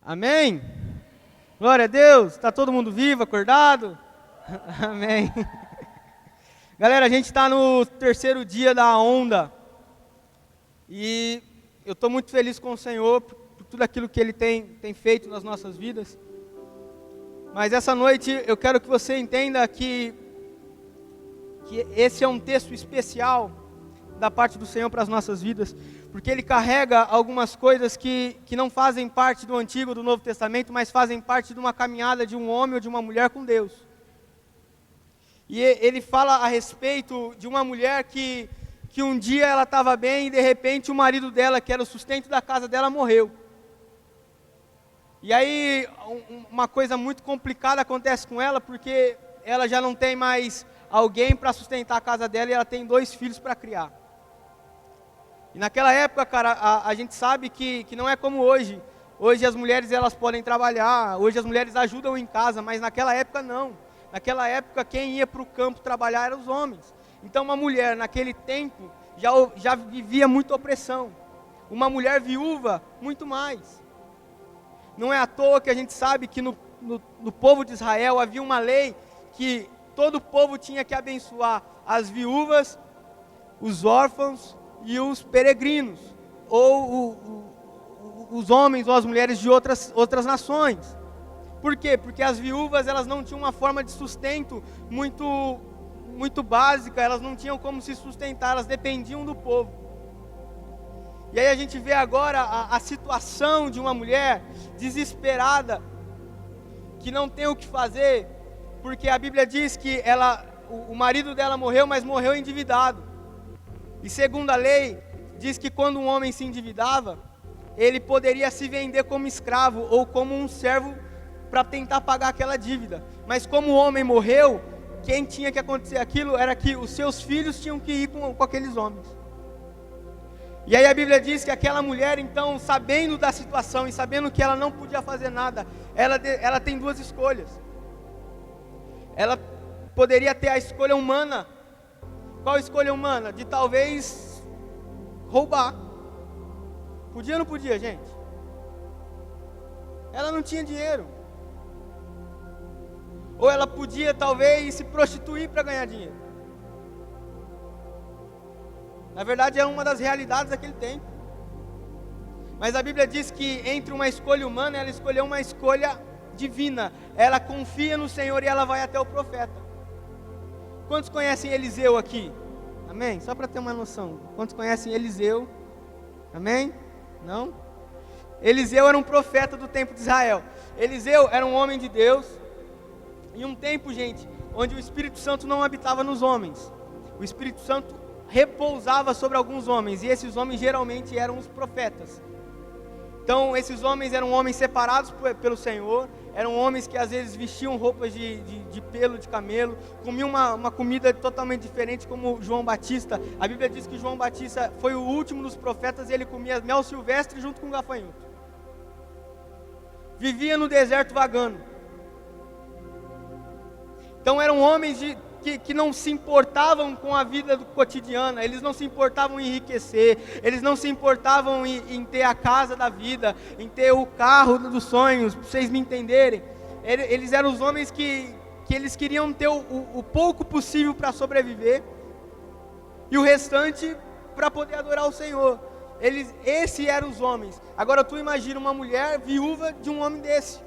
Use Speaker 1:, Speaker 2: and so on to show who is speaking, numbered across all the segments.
Speaker 1: Amém? Glória a Deus. Está todo mundo vivo, acordado? Amém. Galera, a gente está no terceiro dia da onda. E eu estou muito feliz com o Senhor por tudo aquilo que Ele tem feito nas nossas vidas. Mas essa noite eu quero que você entenda que esse é um texto especial da parte do Senhor para as nossas vidas, porque Ele carrega algumas coisas que não fazem parte do Antigo, do Novo Testamento, mas fazem parte de uma caminhada de um homem ou de uma mulher com Deus. E Ele fala a respeito de uma mulher que um dia ela estava bem e de repente o marido dela, que era o sustento da casa dela, morreu. E aí uma coisa muito complicada acontece com ela, porque ela já não tem mais alguém para sustentar a casa dela e ela tem 2 filhos para criar. E naquela época, cara, a gente sabe que não é como hoje. Hoje as mulheres elas podem trabalhar, hoje as mulheres ajudam em casa, mas naquela época não. Naquela época quem ia para o campo trabalhar eram os homens. Então uma mulher naquele tempo já vivia muita opressão. Uma mulher viúva, muito mais. Não é à toa que a gente sabe que no povo de Israel havia uma lei que todo o povo tinha que abençoar as viúvas, os órfãos e os peregrinos, ou os homens ou as mulheres de outras nações. Por quê? Porque as viúvas elas não tinham uma forma de sustento muito básica, elas não tinham como se sustentar, elas dependiam do povo. E aí a gente vê agora a situação de uma mulher desesperada, que não tem o que fazer, porque a Bíblia diz que o marido dela morreu, mas morreu endividado. E segundo a lei, diz que quando um homem se endividava, ele poderia se vender como escravo ou como um servo para tentar pagar aquela dívida. Mas como o homem morreu, quem tinha que acontecer aquilo era que os seus filhos tinham que ir com aqueles homens. E aí a Bíblia diz que aquela mulher, então, sabendo da situação e sabendo que ela não podia fazer nada, ela tem 2 escolhas. Ela poderia ter a escolha humana. Qual a escolha humana? De talvez roubar. Podia ou não podia, gente? Ela não tinha dinheiro. Ou ela podia talvez se prostituir para ganhar dinheiro. Na verdade é uma das realidades daquele tempo. Mas a Bíblia diz que entre uma escolha humana, ela escolheu uma escolha divina. Ela confia no Senhor e ela vai até o profeta. Quantos conhecem Eliseu aqui? Amém? Só para ter uma noção. Quantos conhecem Eliseu? Amém? Não? Eliseu era um profeta do tempo de Israel. Eliseu era um homem de Deus. Em um tempo, gente, onde o Espírito Santo não habitava nos homens. O Espírito Santo repousava sobre alguns homens. E esses homens geralmente eram os profetas. Então esses homens eram homens separados pelo Senhor. Eram homens que às vezes vestiam roupas de pelo de camelo, comiam uma comida totalmente diferente, como João Batista. A Bíblia diz que João Batista foi o último dos profetas e ele comia mel silvestre junto com gafanhoto. Vivia no deserto vagando. Então eram homens que não se importavam com a vida cotidiana, eles não se importavam em enriquecer, eles não se importavam em ter a casa da vida, em ter o carro dos sonhos, para vocês me entenderem. Eles eram os homens que eles queriam ter o pouco possível para sobreviver, e o restante para poder adorar o Senhor. Esses eram os homens. Agora tu imagina uma mulher viúva de um homem desse,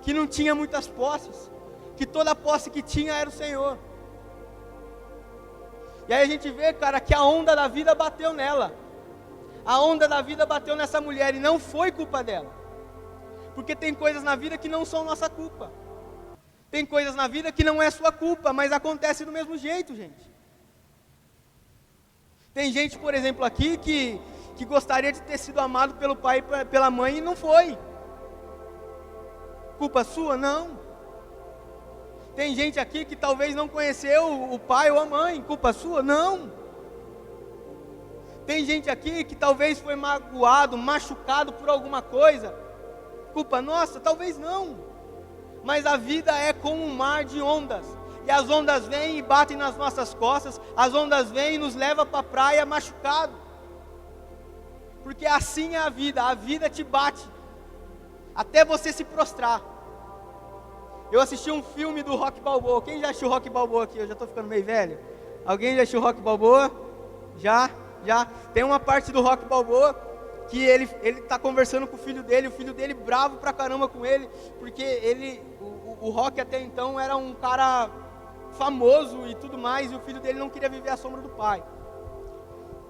Speaker 1: que não tinha muitas posses, que toda a posse que tinha era o Senhor. E aí a gente vê, cara, que a onda da vida bateu nela. A onda da vida bateu nessa mulher e não foi culpa dela. Porque tem coisas na vida que não são nossa culpa. Tem coisas na vida que não é sua culpa, mas acontece do mesmo jeito, gente. Tem gente, por exemplo, aqui que gostaria de ter sido amado pelo pai e pela mãe e não foi. Culpa sua? Não. Tem gente aqui que talvez não conheceu o pai ou a mãe, culpa sua? Não. Tem gente aqui que talvez foi magoado, machucado por alguma coisa, culpa nossa? Talvez não. Mas a vida é como um mar de ondas, e as ondas vêm e batem nas nossas costas, as ondas vêm e nos levam para a praia machucado. Porque assim é a vida te bate, até você se prostrar. Eu assisti um filme do Rocky Balboa. Quem já assistiu Rocky Balboa aqui? Eu já estou ficando meio velho. Alguém já assistiu Rocky Balboa? Já. Tem uma parte do Rocky Balboa que ele está conversando com o filho dele bravo pra caramba com ele, porque o Rocky até então era um cara famoso e tudo mais, e o filho dele não queria viver à sombra do pai.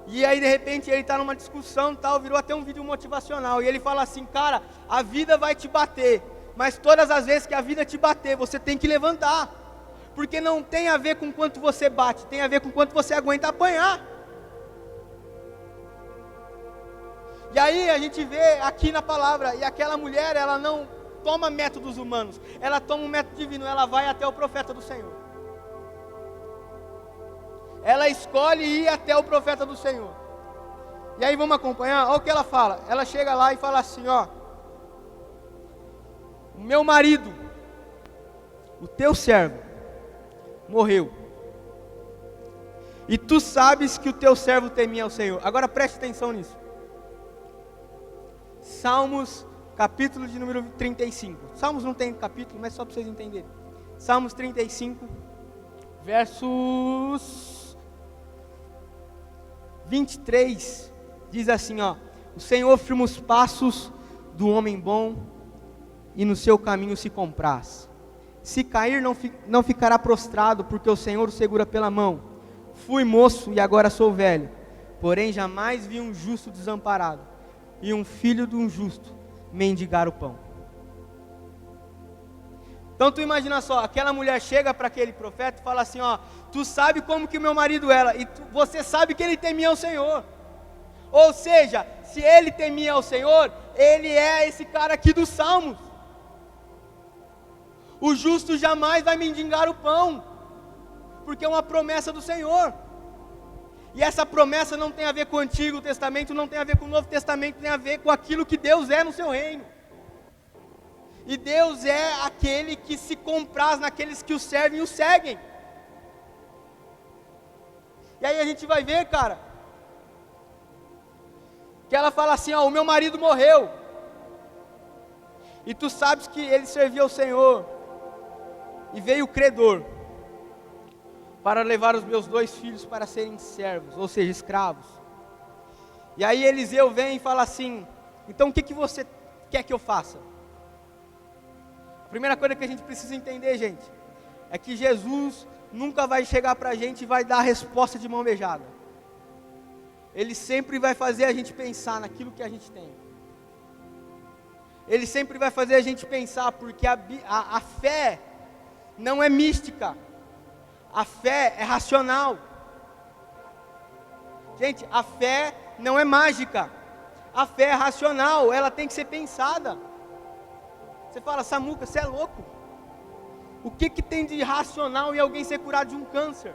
Speaker 1: E aí de repente ele está numa discussão e tal, virou até um vídeo motivacional, e ele fala assim: cara, a vida vai te bater, mas todas as vezes que a vida te bater, você tem que levantar, porque não tem a ver com quanto você bate, tem a ver com quanto você aguenta apanhar. E aí a gente vê aqui na palavra, e aquela mulher, ela não toma métodos humanos, ela toma um método divino, ela vai até o profeta do Senhor. Ela escolhe ir até o profeta do Senhor. E aí vamos acompanhar, olha o que ela fala. Ela chega lá e fala assim, ó: o meu marido, o teu servo, morreu, e tu sabes que o teu servo temia ao Senhor. Agora preste atenção nisso. Salmos, capítulo de número 35. Salmos não tem capítulo, mas só para vocês entenderem. Salmos 35, versos 23, diz assim, ó: o Senhor firma os passos do homem bom, e no seu caminho se compraz. Se cair, não ficará prostrado, porque o Senhor o segura pela mão. Fui moço e agora sou velho, porém jamais vi um justo desamparado, e um filho de um justo mendigar o pão. Então tu imagina só, aquela mulher chega para aquele profeta e fala assim, ó: tu sabe como que o meu marido era, e você sabe que ele temia ao Senhor. Ou seja, se ele temia ao Senhor, ele é esse cara aqui dos Salmos. O justo jamais vai mendigar o pão, porque é uma promessa do Senhor. E essa promessa não tem a ver com o Antigo Testamento, não tem a ver com o Novo Testamento, tem a ver com aquilo que Deus é no seu reino. E Deus é aquele que se compraz naqueles que o servem e o seguem. E aí a gente vai ver, cara, que ela fala assim, ó: o meu marido morreu, e tu sabes que ele servia ao Senhor, e veio o credor para levar os meus 2 filhos para serem servos, ou seja, escravos. E aí Eliseu vem e fala assim: então o que você quer que eu faça? A primeira coisa que a gente precisa entender, gente, é que Jesus nunca vai chegar para a gente e vai dar a resposta de mão beijada. Ele sempre vai fazer a gente pensar naquilo que a gente tem. Ele sempre vai fazer a gente pensar, porque a fé não é mística. A fé é racional. Gente, a fé não é mágica. A fé é racional, ela tem que ser pensada. Você fala: Samuca, você é louco? O que tem de racional em alguém ser curado de um câncer?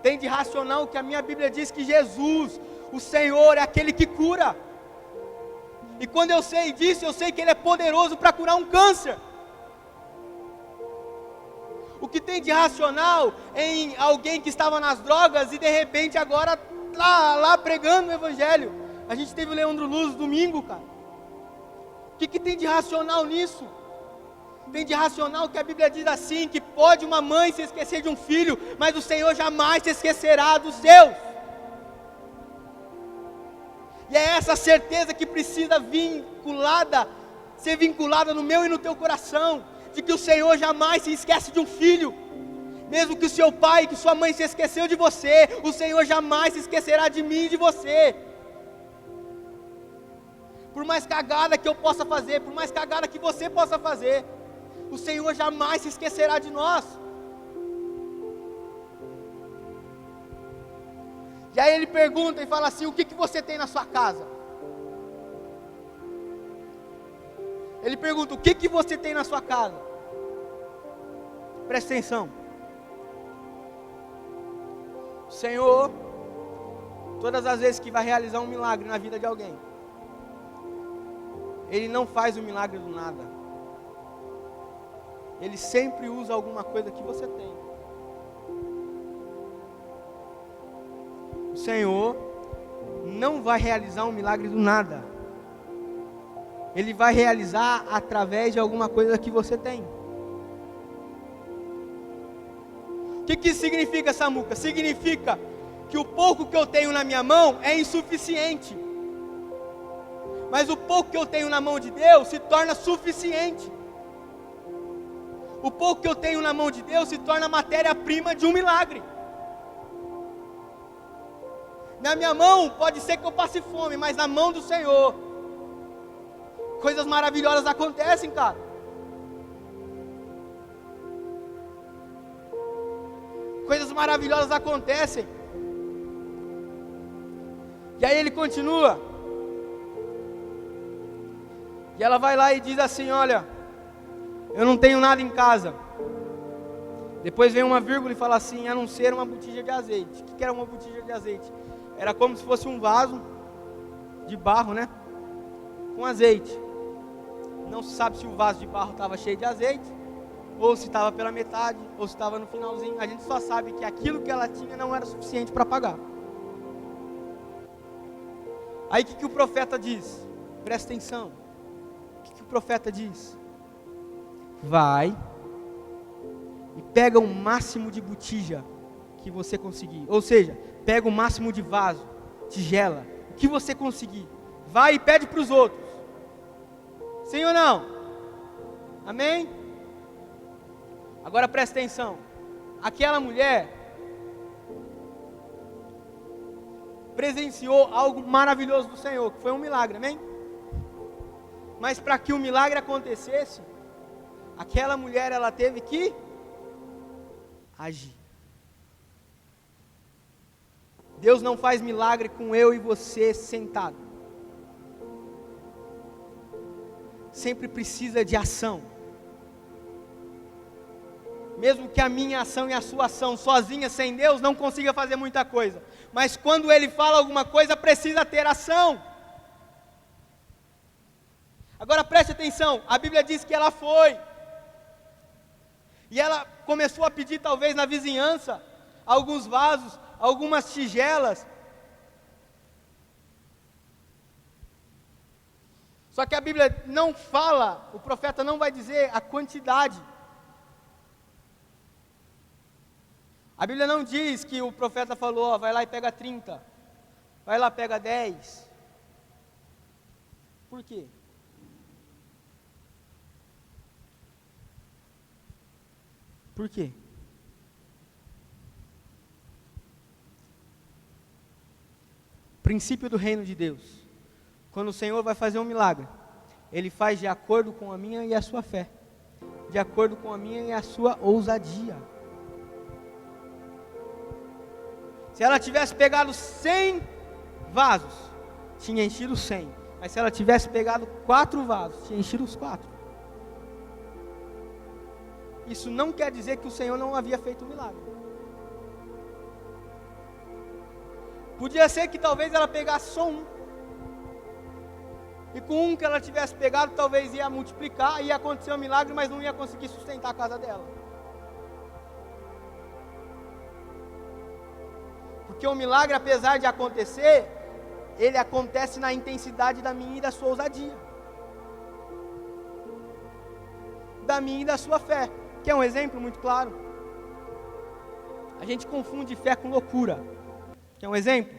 Speaker 1: Tem de racional que a minha Bíblia diz que Jesus, o Senhor, é aquele que cura. E quando eu sei disso, eu sei que Ele é poderoso para curar um câncer. O que tem de racional em alguém que estava nas drogas e de repente agora lá pregando o Evangelho? A gente teve o Leandro Luz domingo, cara. O que tem de racional nisso? Tem de racional que a Bíblia diz assim, que pode uma mãe se esquecer de um filho, mas o Senhor jamais se esquecerá dos seus. E é essa certeza que precisa ser vinculada no meu e no teu coração, de que o Senhor jamais se esquece de um filho. Mesmo que o seu pai, que sua mãe se esqueceu de você, o Senhor jamais se esquecerá de mim e de você. Por mais cagada que eu possa fazer, por mais cagada que você possa fazer, o Senhor jamais se esquecerá de nós. E aí ele pergunta e fala assim: o que você tem na sua casa? Ele pergunta: o que você tem na sua casa? Presta atenção. O Senhor, todas as vezes que vai realizar um milagre na vida de alguém, Ele não faz o milagre do nada. Ele sempre usa alguma coisa que você tem. O Senhor não vai realizar um milagre do nada. Ele vai realizar através de alguma coisa que você tem. O que significa, Samuca? Significa que o pouco que eu tenho na minha mão é insuficiente. Mas o pouco que eu tenho na mão de Deus se torna suficiente. O pouco que eu tenho na mão de Deus se torna matéria-prima de um milagre. Na minha mão pode ser que eu passe fome, mas na mão do Senhor coisas maravilhosas acontecem, cara. Coisas maravilhosas acontecem. E aí ele continua. E ela vai lá e diz assim: olha, eu não tenho nada em casa. Depois vem uma vírgula e fala assim: a não ser uma botija de azeite. O que era uma botija de azeite? Era como se fosse um vaso de barro, né? Com azeite. Não se sabe se o vaso de barro estava cheio de azeite, ou se estava pela metade, ou se estava no finalzinho. A gente só sabe que aquilo que ela tinha não era suficiente para pagar. Aí o que o profeta diz? Presta atenção. O que o profeta diz? Vai e pega o máximo de botija que você conseguir. Ou seja, pega o máximo de vaso, tigela, o que você conseguir. Vai e pede para os outros. Sim ou não? Amém? Agora presta atenção. Aquela mulher presenciou algo maravilhoso do Senhor, que foi um milagre, amém? Mas para que o milagre acontecesse, aquela mulher, ela teve que agir. Deus não faz milagre com eu e você sentado. Sempre precisa de ação. Mesmo que a minha ação e a sua ação sozinha, sem Deus, não consiga fazer muita coisa. Mas quando Ele fala alguma coisa, precisa ter ação. Agora preste atenção, a Bíblia diz que ela foi. E ela começou a pedir, talvez na vizinhança, alguns vasos, algumas tigelas. Só que a Bíblia não fala, o profeta não vai dizer a quantidade. A Bíblia não diz que o profeta falou: ó, vai lá e pega 30, vai lá, pega 10. Por quê? Por quê? Princípio do reino de Deus. Quando o Senhor vai fazer um milagre, Ele faz de acordo com a minha e a sua fé, de acordo com a minha e a sua ousadia. Se ela tivesse pegado 100 vasos, tinha enchido 100. Mas se ela tivesse pegado 4 vasos, tinha enchido os 4. Isso não quer dizer que o Senhor não havia feito um milagre. Podia ser que talvez ela pegasse só um. E com um que ela tivesse pegado, talvez ia multiplicar, ia acontecer um milagre, mas não ia conseguir sustentar a casa dela. Porque o milagre, apesar de acontecer, ele acontece na intensidade da minha e da sua ousadia. Da minha e da sua fé. Quer um exemplo muito claro? A gente confunde fé com loucura. Quer um exemplo?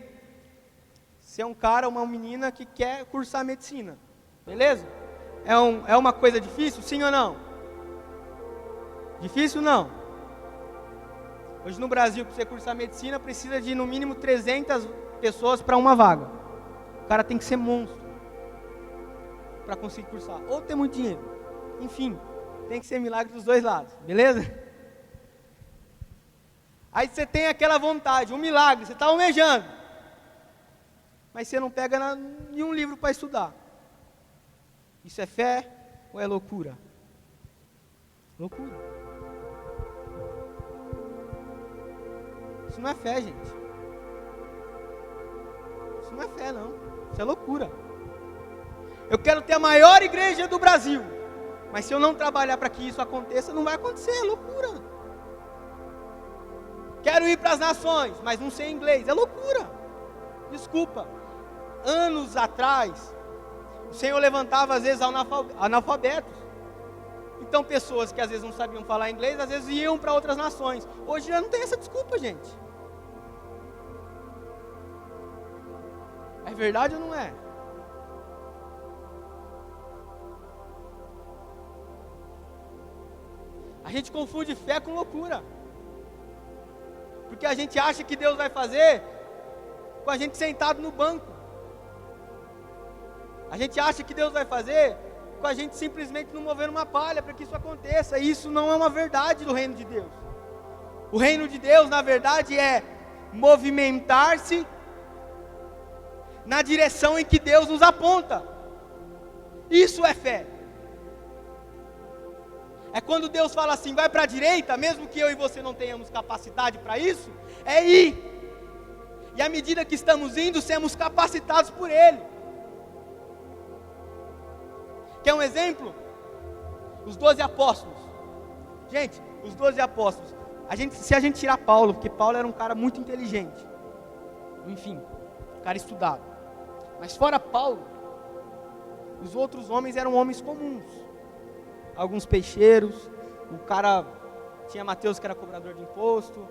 Speaker 1: Você é um cara ou uma menina que quer cursar medicina. Beleza? É uma coisa difícil? Sim ou não? Difícil ou não? Hoje no Brasil, para você cursar medicina, precisa de no mínimo 300 pessoas para uma vaga. O cara tem que ser monstro para conseguir cursar. Ou ter muito dinheiro. Enfim, tem que ser milagre dos dois lados. Beleza? Aí você tem aquela vontade, um milagre, você está almejando. Mas você não pega nenhum livro para estudar. Isso é fé ou é loucura? Loucura. Isso não é fé, gente. Isso não é fé, não. Isso é loucura. Eu quero ter a maior igreja do Brasil. Mas se eu não trabalhar para que isso aconteça, não vai acontecer, é loucura. Quero ir para as nações, mas não sei inglês, é loucura. Desculpa. anos atrás, o Senhor levantava às vezes analfabetos. Então pessoas que às vezes não sabiam falar inglês, às vezes iam para outras nações. Hoje já não tem essa desculpa, gente. É verdade ou não é? A gente confunde fé com loucura. Porque a gente acha que Deus vai fazer com a gente sentado no banco. A gente acha que Deus vai fazer com a gente simplesmente não movendo uma palha para que isso aconteça. E isso não é uma verdade do reino de Deus. O reino de Deus, na verdade, é movimentar-se na direção em que Deus nos aponta. Isso é fé. É quando Deus fala assim, vai para a direita, mesmo que eu e você não tenhamos capacidade para isso, é ir. E à medida que estamos indo, sermos capacitados por Ele. Quer um exemplo? Os 12 apóstolos. Gente, os 12 apóstolos. Se a gente tirar Paulo, porque Paulo era um cara muito inteligente. Enfim, um cara estudado. Mas fora Paulo, os outros homens eram homens comuns. Alguns peixeiros, o cara tinha Mateus que era cobrador de imposto,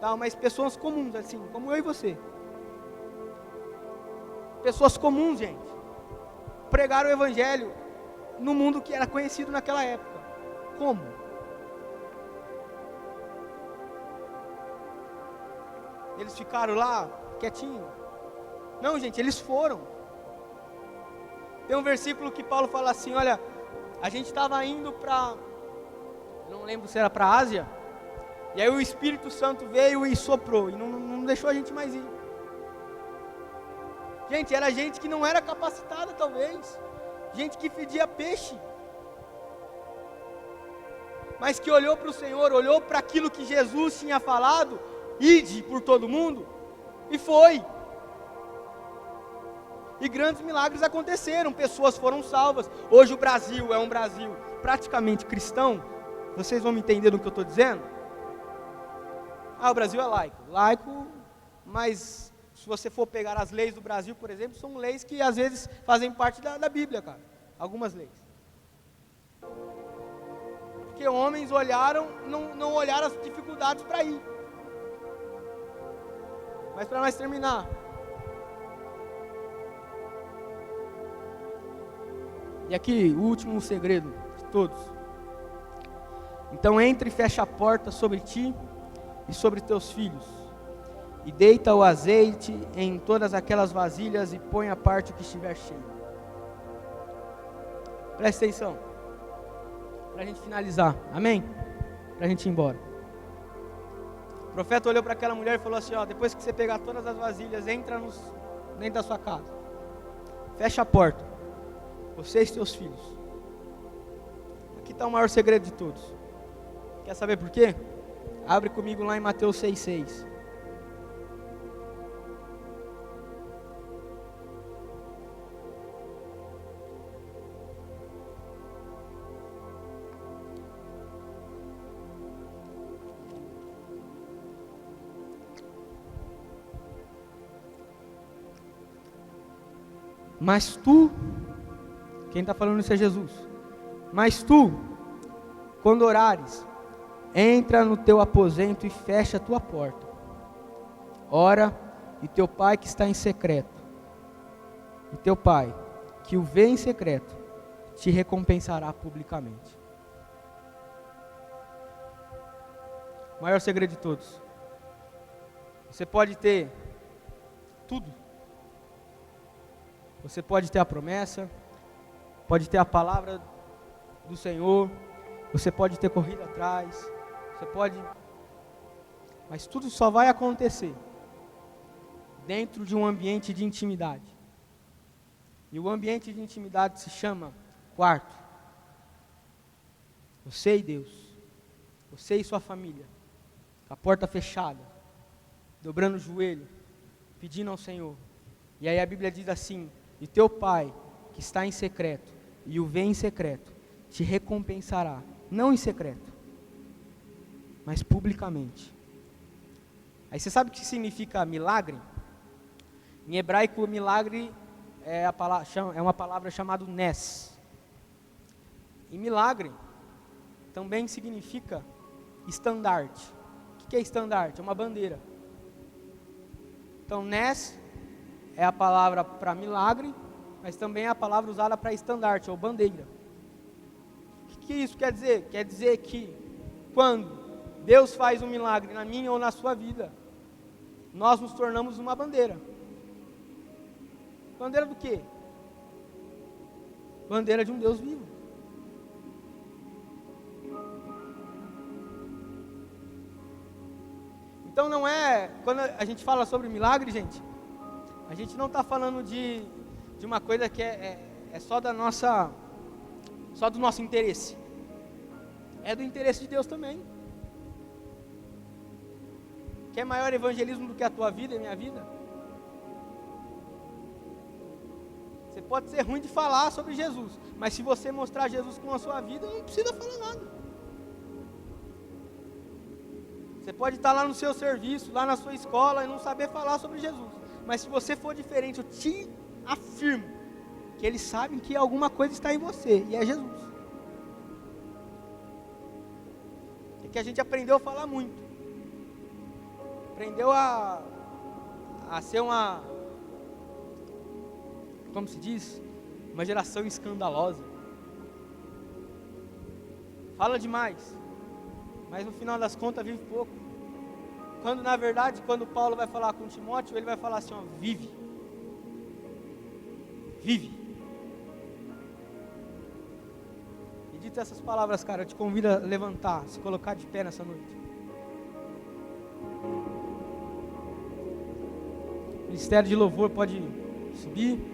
Speaker 1: tal, mas pessoas comuns, assim, como eu e você. Pessoas comuns, gente. Pregaram o evangelho no mundo que era conhecido naquela época. Como? Eles ficaram lá, quietinhos? Não, gente, eles foram. Tem um versículo que Paulo fala assim, olha, a gente estava indo para, não lembro se era para a Ásia, e aí o Espírito Santo veio e soprou, e não deixou a gente mais ir. Gente, era gente que não era capacitada talvez, gente que fedia peixe, mas que olhou para o Senhor, olhou para aquilo que Jesus tinha falado, ide por todo mundo, e foi. E grandes milagres aconteceram, pessoas foram salvas. Hoje o Brasil é um Brasil praticamente cristão. Vocês vão me entender no que eu estou dizendo? O Brasil é laico. Laico, mas se você for pegar as leis do Brasil, por exemplo, são leis que às vezes fazem parte da Bíblia, cara. Algumas leis. Porque homens olharam, não olharam as dificuldades para ir. Mas para nós terminar, e aqui o último segredo de todos. Então entra e fecha a porta sobre ti e sobre teus filhos, e deita o azeite em todas aquelas vasilhas e põe à parte o que estiver cheio. Presta atenção, para a gente finalizar, amém? Para a gente ir embora. O profeta olhou para aquela mulher e falou assim, depois que você pegar todas as vasilhas, entra dentro da sua casa, fecha a porta, você e seus filhos. Aqui está o maior segredo de todos. Quer saber por quê? Abre comigo lá em Mateus 6,6. Mas tu, quem está falando isso é Jesus. Mas tu, quando orares, entra no teu aposento e fecha a tua porta. Ora, e teu pai que está em secreto, e teu pai que o vê em secreto, te recompensará publicamente. O maior segredo de todos. Você pode ter tudo. Você pode ter a promessa, pode ter a palavra do Senhor, você pode ter corrido atrás, você pode, mas tudo só vai acontecer dentro de um ambiente de intimidade. E o ambiente de intimidade se chama quarto. Você e Deus, você e sua família, com a porta fechada, dobrando o joelho, pedindo ao Senhor. E aí a Bíblia diz assim, e teu pai que está em secreto e o vê em secreto, te recompensará, não em secreto, mas publicamente. Aí você sabe o que significa milagre? Em hebraico, milagre é uma palavra chamada Nes. E milagre também significa estandarte. O que é estandarte? É uma bandeira. Então, Nes é a palavra para milagre, mas também é a palavra usada para estandarte, ou bandeira. O que isso quer dizer? Quer dizer que quando Deus faz um milagre na minha ou na sua vida, nós nos tornamos uma bandeira. Bandeira do quê? Bandeira de um Deus vivo. Então não é, quando a gente fala sobre milagre, gente, a gente não está falando de uma coisa que é só do nosso interesse. É do interesse de Deus também. Quer maior evangelismo do que a tua vida e minha vida? Você pode ser ruim de falar sobre Jesus, mas se você mostrar Jesus com a sua vida, não precisa falar nada. Você pode estar lá no seu serviço, lá na sua escola e não saber falar sobre Jesus, mas se você for diferente, eu te afirmo que eles sabem que alguma coisa está em você, e é Jesus. É que a gente aprendeu a falar muito, aprendeu a ser uma, como se diz, uma geração escandalosa. Fala demais, mas no final das contas vive pouco. Quando na verdade, quando Paulo vai falar com Timóteo, ele vai falar assim, ó, vive. E dito essas palavras, cara, eu te convido a levantar, se colocar de pé nessa noite. O ministério de louvor pode subir.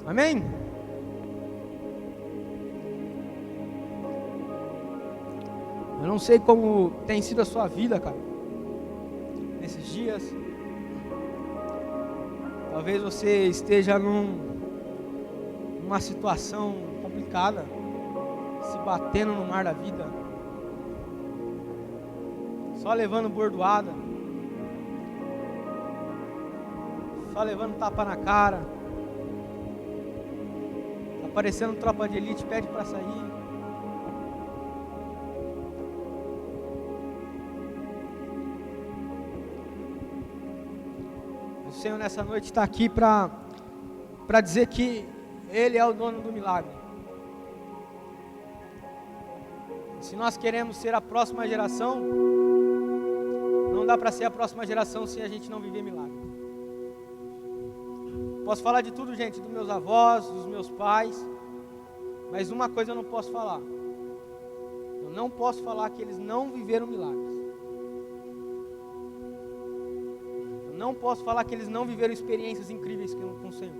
Speaker 1: Amém? Eu não sei como tem sido a sua vida, cara, nesses dias. Talvez você esteja numa situação complicada, se batendo no mar da vida, só levando bordoada, só levando tapa na cara. Aparecendo tropa de elite, pede para sair. O Senhor nessa noite está aqui para dizer que Ele é o dono do milagre. Se nós queremos ser a próxima geração, não dá para ser a próxima geração se a gente não viver milagre. Posso falar de tudo, gente, dos meus avós, dos meus pais, mas uma coisa eu não posso falar. Eu não posso falar que eles não viveram milagres. Eu não posso falar que eles não viveram experiências incríveis com o Senhor.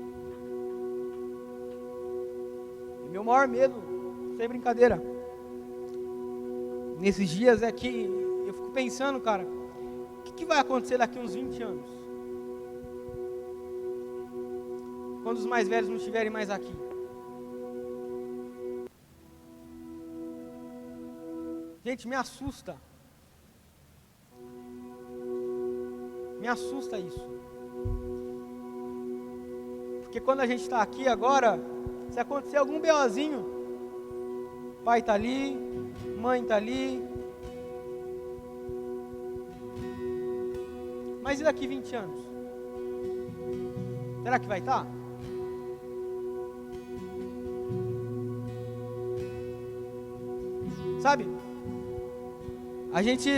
Speaker 1: E meu maior medo, sem brincadeira, nesses dias é que eu fico pensando, cara, o que vai acontecer daqui uns 20 anos? Quando os mais velhos não estiverem mais aqui. Gente, me assusta. Me assusta isso. Porque quando a gente está aqui agora, se acontecer algum BOzinho, pai está ali, mãe está ali. Mas e daqui 20 anos? Será que vai estar? Sabe? A gente...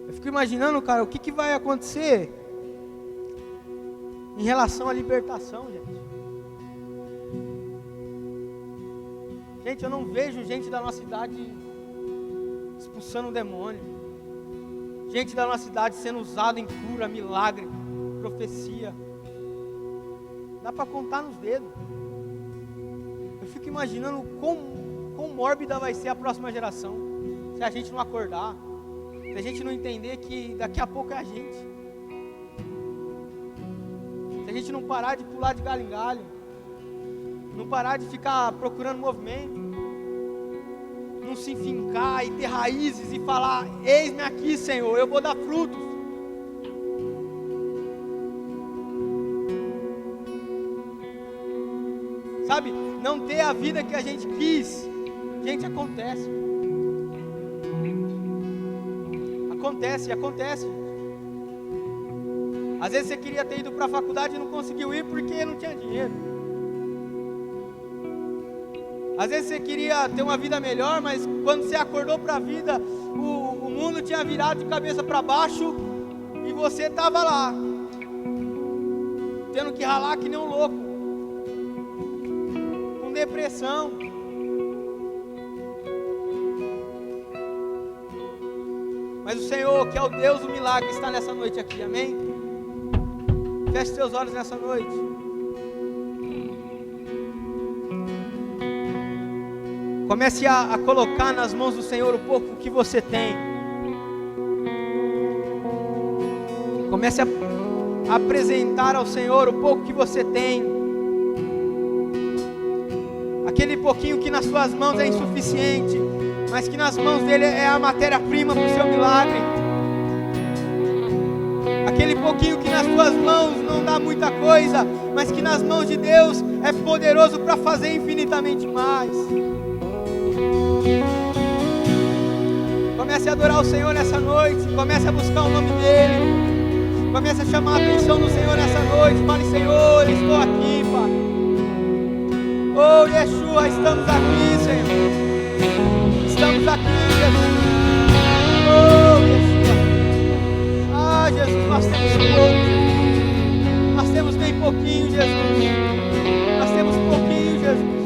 Speaker 1: Eu fico imaginando, cara, o que vai acontecer em relação à libertação, gente. Gente, eu não vejo gente da nossa idade expulsando o demônio. Gente da nossa idade sendo usada em cura, milagre, profecia. Dá para contar nos dedos. Eu fico imaginando quão mórbida vai ser a próxima geração, se a gente não acordar, se a gente não entender que daqui a pouco é a gente. Se a gente não parar de pular de galho em galho, não parar de ficar procurando movimento, não se fincar e ter raízes e falar: eis-me aqui, Senhor, eu vou dar frutos. Sabe, não ter a vida que a gente quis. Gente, acontece. Acontece. Às vezes você queria ter ido para a faculdade e não conseguiu ir porque não tinha dinheiro. Às vezes você queria ter uma vida melhor, mas quando você acordou para a vida, o mundo tinha virado de cabeça para baixo e você estava lá, tendo que ralar que nem um louco, com depressão. Mas o Senhor, que é o Deus do milagre, está nessa noite aqui, amém? Feche seus olhos nessa noite. Comece a colocar nas mãos do Senhor o pouco que você tem. Comece a apresentar ao Senhor o pouco que você tem. Aquele pouquinho que nas suas mãos é insuficiente, mas que nas mãos dele é a matéria-prima para o seu milagre. Aquele pouquinho que nas suas mãos não dá muita coisa, mas que nas mãos de Deus é poderoso para fazer infinitamente mais. Comece a adorar o Senhor nessa noite. Comece a buscar o nome dEle. Comece a chamar a atenção do Senhor nessa noite. Fale: Senhor, estou aqui, Pai. Oh, Yeshua, estamos aqui, Senhor. Estamos aqui, Jesus. Oh, Yeshua. Ah, Jesus, nós temos pouco. Nós temos bem pouquinho, Jesus. Nós temos pouquinho, Jesus.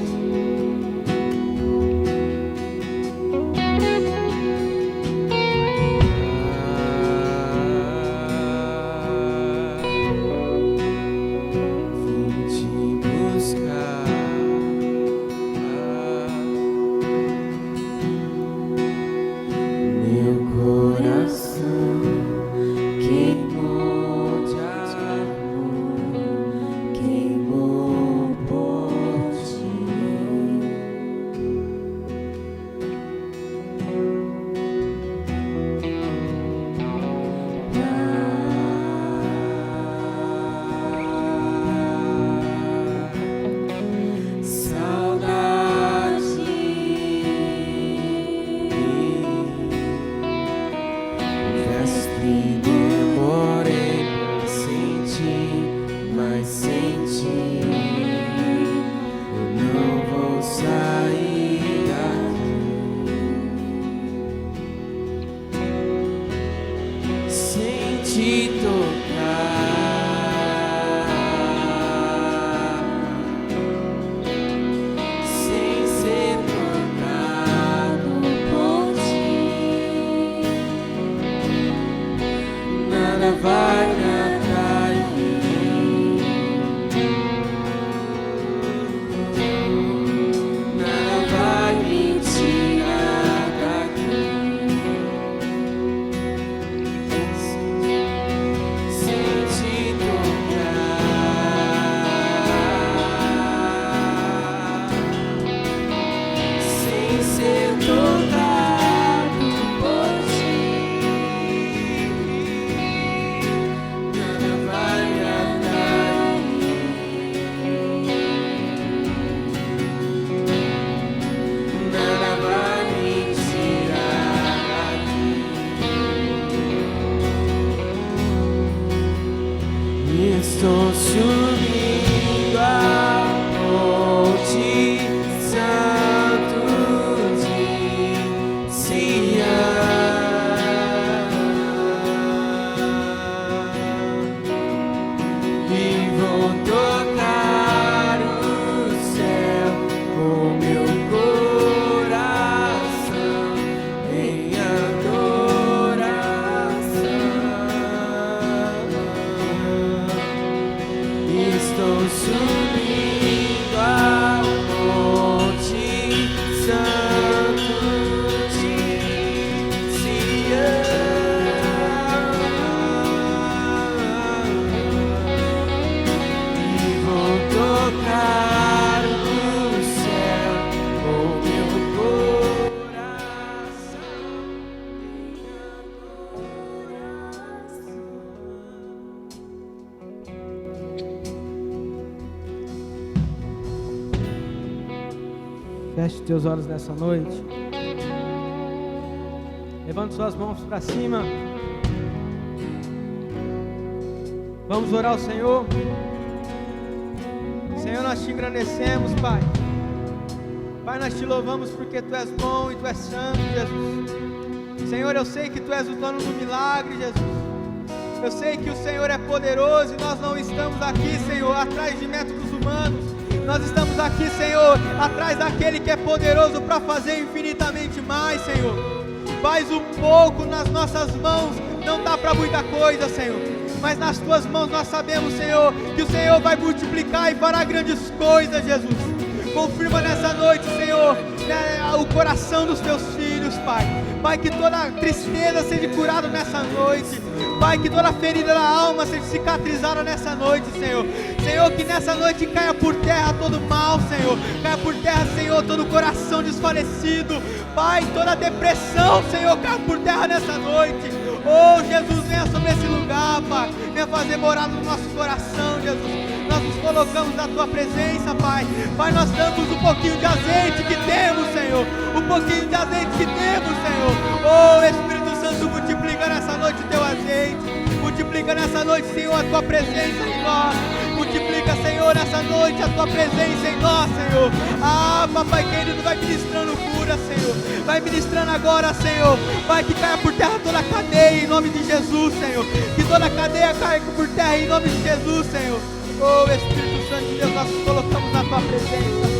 Speaker 2: Vai me atrair. Estou subindo ao monte santo de Sião e vou tocar o céu com meu coração em
Speaker 1: Feche teus olhos nessa noite. Levante suas mãos para cima. Vamos orar ao Senhor. Senhor, nós te engrandecemos, Pai. Pai, nós te louvamos porque Tu és bom e Tu és santo, Jesus. Senhor, eu sei que Tu és o dono do milagre, Jesus. Eu sei que o Senhor é poderoso e nós não estamos aqui, Senhor, atrás de métodos humanos. Nós estamos aqui, Senhor, atrás daquele que é poderoso para fazer infinitamente mais, Senhor. Faz um pouco nas nossas mãos, não dá para muita coisa, Senhor. Mas nas Tuas mãos nós sabemos, Senhor, que o Senhor vai multiplicar e fará grandes coisas, Jesus. Confirma nessa noite, Senhor, o coração dos Teus filhos, Pai. Pai, que toda tristeza seja curada nessa noite. Pai, que toda ferida da alma seja cicatrizada nessa noite, Senhor. Senhor, que nessa noite caia por terra todo mal, Senhor. Caia por terra, Senhor, todo coração desfalecido. Pai, toda depressão, Senhor, caia por terra nessa noite. Oh, Jesus, venha sobre esse lugar, Pai. Venha fazer morada no nosso coração, Jesus. Nós nos colocamos na Tua presença, Pai. Pai, nós damos um pouquinho de azeite que temos, Senhor. Um pouquinho de azeite que temos, Senhor. Oh, Espírito Santo, multiplica nessa noite o Teu azeite. Multiplica nessa noite, Senhor, a Tua presença em nós. Multiplica, Senhor, nessa noite a Tua presença em nós, Senhor. Ah, Papai querido, vai ministrando cura, Senhor. Vai ministrando agora, Senhor. Vai que caia por terra toda a cadeia em nome de Jesus, Senhor. Que toda a cadeia caia por terra em nome de Jesus, Senhor. Oh, Espírito Santo de Deus, nós nos colocamos na Tua presença.